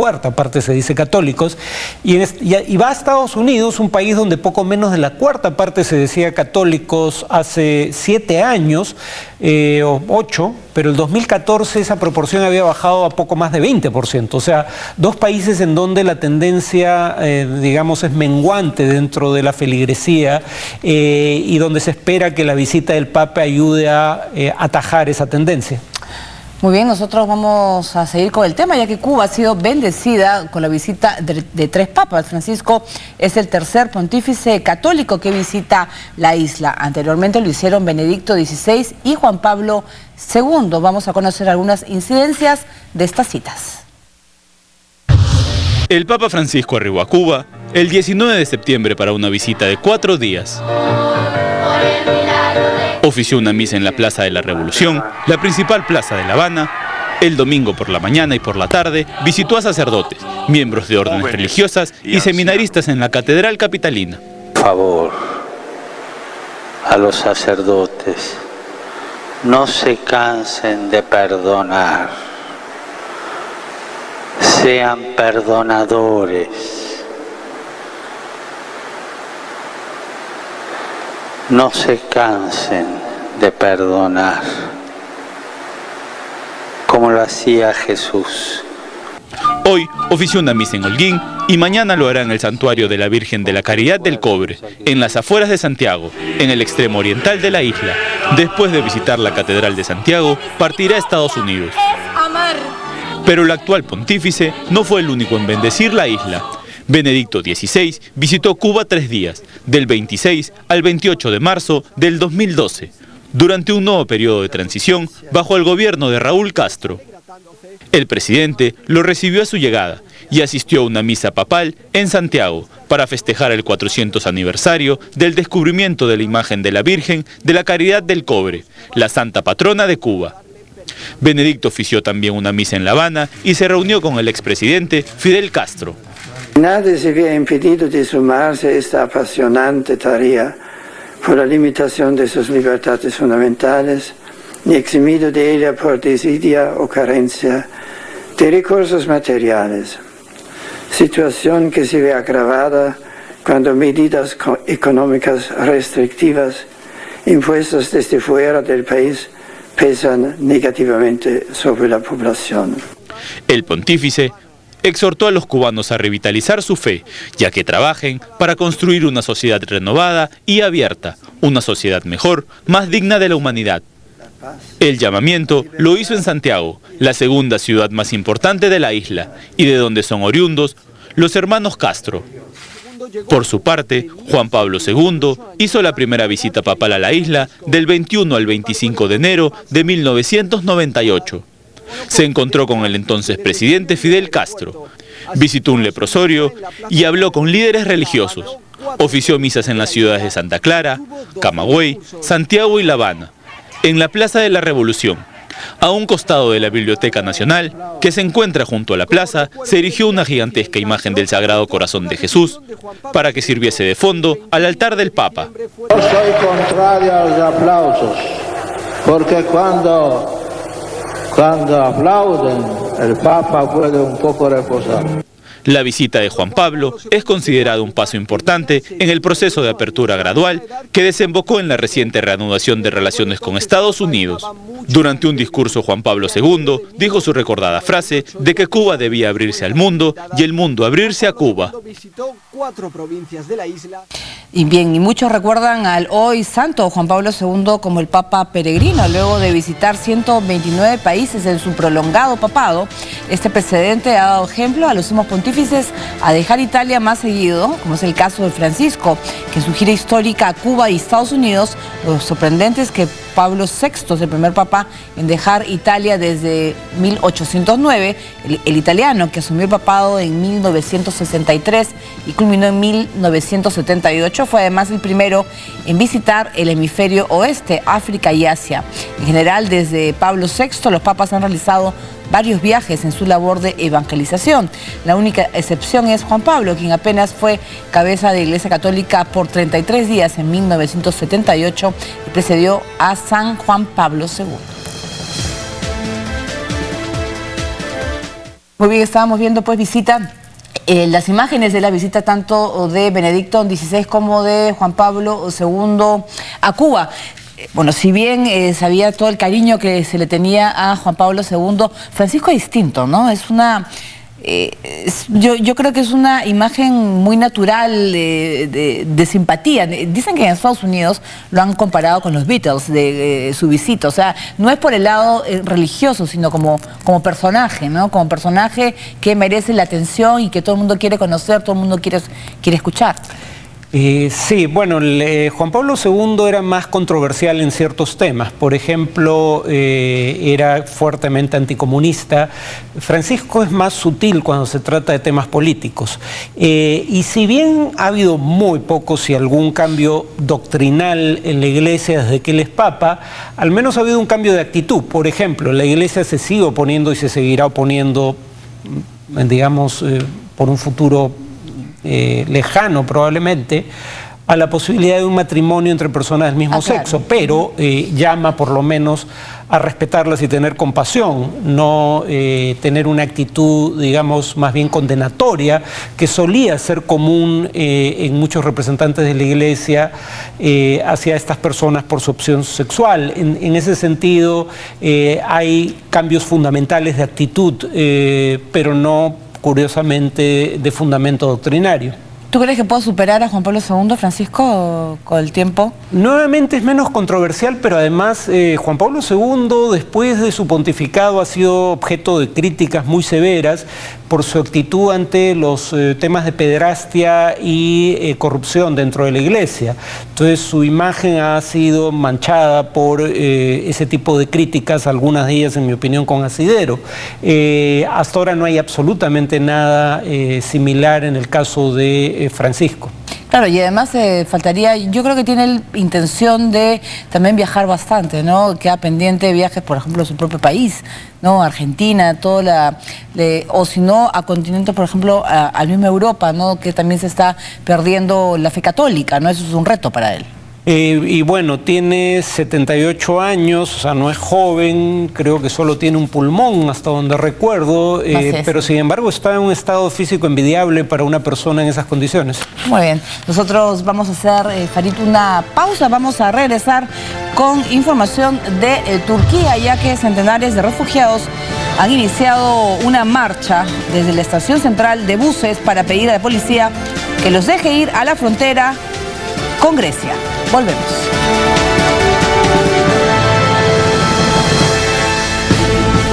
cuarta parte se dice católicos, y va a Estados Unidos, un país donde poco menos de la cuarta parte se decía católicos hace 7 años, o 8, pero el 2014 esa proporción había bajado a poco más de 20%, o sea, 2 países en donde la tendencia, digamos, es menguante dentro de la feligresía, y donde se espera que la visita del Papa ayude a atajar esa tendencia. Muy bien, nosotros vamos a seguir con el tema, ya que Cuba ha sido bendecida con la visita de 3 papas. Francisco es el tercer pontífice católico que visita la isla. Anteriormente lo hicieron Benedicto XVI y Juan Pablo II. Vamos a conocer algunas incidencias de estas citas. El Papa Francisco arribó a Cuba el 19 de septiembre para una visita de 4 días. Ofició una misa en la Plaza de la Revolución, la principal plaza de La Habana. El domingo por la mañana y por la tarde visitó a sacerdotes, miembros de órdenes religiosas y seminaristas en la Catedral Capitalina. Por favor, a los sacerdotes, no se cansen de perdonar, sean perdonadores. No se cansen de perdonar, como lo hacía Jesús. Hoy ofició una misa en Holguín y mañana lo hará en el Santuario de la Virgen de la Caridad del Cobre, en las afueras de Santiago, en el extremo oriental de la isla. Después de visitar la Catedral de Santiago, partirá a Estados Unidos. Pero el actual pontífice no fue el único en bendecir la isla. Benedicto XVI visitó Cuba 3 días, del 26 al 28 de marzo del 2012, durante un nuevo periodo de transición bajo el gobierno de Raúl Castro. El presidente lo recibió a su llegada y asistió a una misa papal en Santiago para festejar el 400 aniversario del descubrimiento de la imagen de la Virgen de la Caridad del Cobre, la santa patrona de Cuba. Benedicto ofició también una misa en La Habana y se reunió con el expresidente Fidel Castro. Nadie se había impedido de sumarse a esta apasionante tarea por la limitación de sus libertades fundamentales, ni eximido de ella por desidia o carencia de recursos materiales, situación que se ve agravada cuando medidas económicas restrictivas impuestas desde fuera del país pesan negativamente sobre la población. El pontífice exhortó a los cubanos a revitalizar su fe, ya que trabajen para construir una sociedad renovada y abierta, una sociedad mejor, más digna de la humanidad. El llamamiento lo hizo en Santiago, la segunda ciudad más importante de la isla, y de donde son oriundos los hermanos Castro. Por su parte, Juan Pablo II hizo la primera visita papal a la isla del 21 al 25 de enero de 1998. Se encontró con el entonces presidente Fidel Castro, visitó un leprosorio y habló con líderes religiosos. Ofició misas en las ciudades de Santa Clara, Camagüey, Santiago y La Habana, en la Plaza de la Revolución. A un costado de la Biblioteca Nacional, que se encuentra junto a la plaza, se erigió una gigantesca imagen del Sagrado Corazón de Jesús para que sirviese de fondo al altar del Papa. Yo soy contrario a los aplausos, porque cuando aplauden, el Papa puede un poco reposar. La visita de Juan Pablo es considerada un paso importante en el proceso de apertura gradual que desembocó en la reciente reanudación de relaciones con Estados Unidos. Durante un discurso, Juan Pablo II dijo su recordada frase de que Cuba debía abrirse al mundo y el mundo abrirse a Cuba. Y bien, y muchos recuerdan al hoy santo Juan Pablo II como el Papa peregrino, luego de visitar 129 países en su prolongado papado. Este precedente ha dado ejemplo a los sumos pontífices a dejar Italia más seguido, como es el caso de Francisco, que en su gira histórica a Cuba y Estados Unidos, lo sorprendente es que Pablo VI es el primer papa en dejar Italia desde 1809, el italiano que asumió el papado en 1963 y culminó en 1978, fue además el primero en visitar el hemisferio oeste, África y Asia. En general, desde Pablo VI, los papas han realizado varios viajes en su labor de evangelización. La única excepción es Juan Pablo, quien apenas fue cabeza de Iglesia Católica por 33 días en 1978 y precedió a San Juan Pablo II. Muy bien, estábamos viendo pues las imágenes de la visita tanto de Benedicto XVI como de Juan Pablo II a Cuba. Bueno, si bien sabía todo el cariño que se le tenía a Juan Pablo II, Francisco es distinto, ¿no? Es una... yo creo que es una imagen muy natural de simpatía. Dicen que en Estados Unidos lo han comparado con los Beatles, de su visita. O sea, no es por el lado religioso, sino como personaje, ¿no? Como personaje que merece la atención y que todo el mundo quiere conocer, todo el mundo quiere escuchar. Sí, bueno, Juan Pablo II era más controversial en ciertos temas. Por ejemplo, era fuertemente anticomunista. Francisco es más sutil cuando se trata de temas políticos. Y si bien ha habido muy poco, si algún cambio doctrinal en la Iglesia desde que él es Papa, al menos ha habido un cambio de actitud. Por ejemplo, la Iglesia se sigue oponiendo y se seguirá oponiendo, digamos, por un futuro lejano probablemente, a la posibilidad de un matrimonio entre personas del mismo sexo, pero llama por lo menos a respetarlas y tener compasión, no tener una actitud, digamos, más bien condenatoria, que solía ser común en muchos representantes de la Iglesia hacia estas personas por su opción sexual. En ese sentido, hay cambios fundamentales de actitud, pero no, curiosamente, de fundamento doctrinario. ¿Tú crees que pueda superar a Juan Pablo II, Francisco, con el tiempo? Nuevamente es menos controversial, pero además Juan Pablo II, después de su pontificado, ha sido objeto de críticas muy severas por su actitud ante los temas de pederastia y corrupción dentro de la Iglesia. Entonces su imagen ha sido manchada por ese tipo de críticas, algunas de ellas, en mi opinión, con asidero. Hasta ahora no hay absolutamente nada similar en el caso de Francisco. Claro, y además faltaría, yo creo que tiene intención de también viajar bastante, ¿no? Queda pendiente de viajes, por ejemplo, a su propio país, ¿no? Argentina, o si no, a continentes, por ejemplo, a la misma Europa, ¿no? Que también se está perdiendo la fe católica, ¿no? Eso es un reto para él. Y bueno, tiene 78 años, o sea, no es joven, creo que solo tiene un pulmón, hasta donde recuerdo, pero sin embargo está en un estado físico envidiable para una persona en esas condiciones. Muy bien, nosotros vamos a hacer, Farid, una pausa, vamos a regresar con información de Turquía, ya que centenares de refugiados han iniciado una marcha desde la estación central de buses para pedir a la policía que los deje ir a la frontera con Grecia. Volvemos.